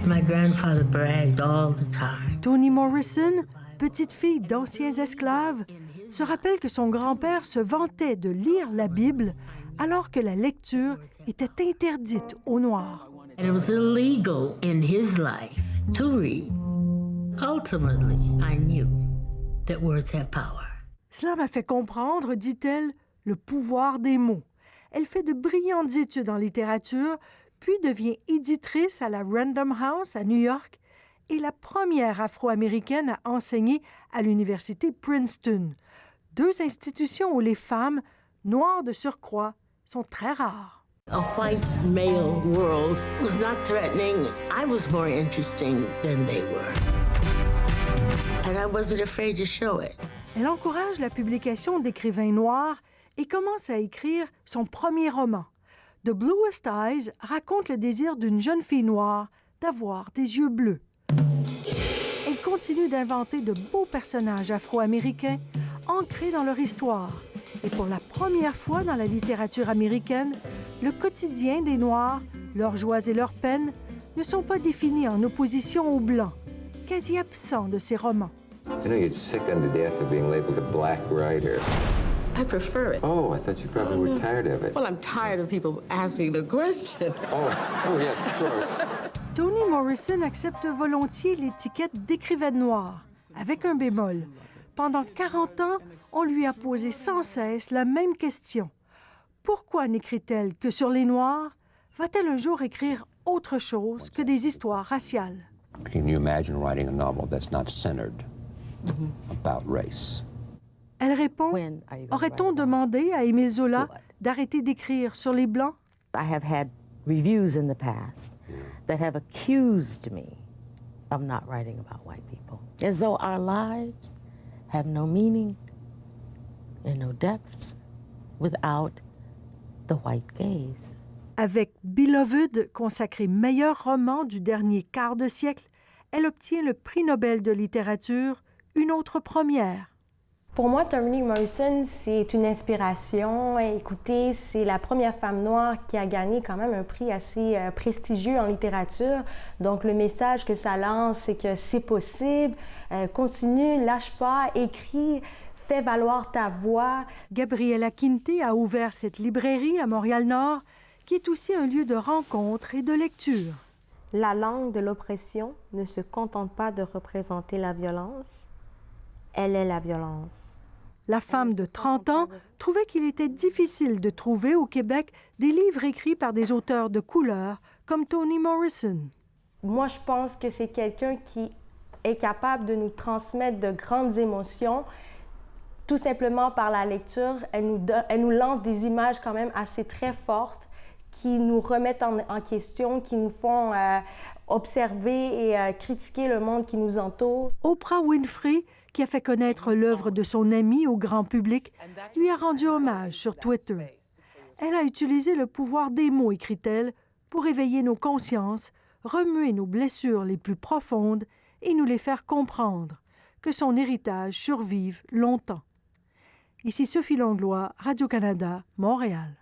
My grandfather bragged all the time. Toni Morrison, petite fille d'anciens esclaves, se rappelle que son grand-père se vantait de lire la Bible alors que la lecture était interdite aux Noirs. And it was illegal in his life to read. Ultimately, I knew that words have power. Cela m'a fait comprendre, dit-elle, le pouvoir des mots. Elle fait de brillantes études en littérature, puis devient éditrice à la Random House à New York et la première Afro-Américaine à enseigner à l'université Princeton, deux institutions où les femmes, noires de surcroît, sont très rares. A white male world was not threatening. I was more interesting than they were. And I wasn't afraid to show it. Elle encourage la publication d'écrivains noirs et commence à écrire son premier roman. The Bluest Eyes raconte le désir d'une jeune fille noire d'avoir des yeux bleus. Elle continue d'inventer de beaux personnages afro-américains ancrés dans leur histoire. Et pour la première fois dans la littérature américaine, le quotidien des Noirs, leurs joies et leurs peines, ne sont pas définis en opposition aux Blancs, quasi absents de ces romans. I know you're sick unto death of being labeled a black writer. I prefer it. Oh, I thought you probably were tired of it. Well, I'm tired of people asking the question. Oh yes, of course. Toni Morrison accepte volontiers l'étiquette d'écrivaine noire, avec un bémol. Pendant 40 ans, on lui a posé sans cesse la même question. Pourquoi n'écrit-elle que sur les Noirs? Va-t-elle un jour écrire autre chose que des histoires raciales? Can you imagine writing a novel that's not centered about race? Elle répond, aurait-on demandé à Émile Zola d'arrêter d'écrire sur les Blancs? I have had reviews in the past that have accused me of not writing about white people, as though our lives have no meaning and no depth without the white gaze. Avec Beloved, consacré meilleur roman du dernier quart de siècle, elle obtient le prix Nobel de littérature, une autre première. Pour moi, Toni Morrison, c'est une inspiration. Écoutez, c'est la première femme noire qui a gagné quand même un prix assez prestigieux en littérature. Donc, le message que ça lance, c'est que c'est possible. Continue, lâche pas, écris, fais valoir ta voix. Gabriela Quinte a ouvert cette librairie à Montréal-Nord, qui est aussi un lieu de rencontre et de lecture. La langue de l'oppression ne se contente pas de représenter la violence. Elle est la violence. La femme de 30 ans trouvait qu'il était difficile de trouver au Québec des livres écrits par des auteurs de couleur comme Toni Morrison. Moi, je pense que c'est quelqu'un qui est capable de nous transmettre de grandes émotions. Tout simplement par la lecture, elle nous lance des images quand même assez très fortes qui nous remettent en question, qui nous font observer et critiquer le monde qui nous entoure. Oprah Winfrey, qui a fait connaître l'œuvre de son amie au grand public, lui a rendu hommage sur Twitter. Elle a utilisé le pouvoir des mots, écrit-elle, pour éveiller nos consciences, remuer nos blessures les plus profondes et nous les faire comprendre, que son héritage survive longtemps. Ici Sophie Langlois, Radio-Canada, Montréal.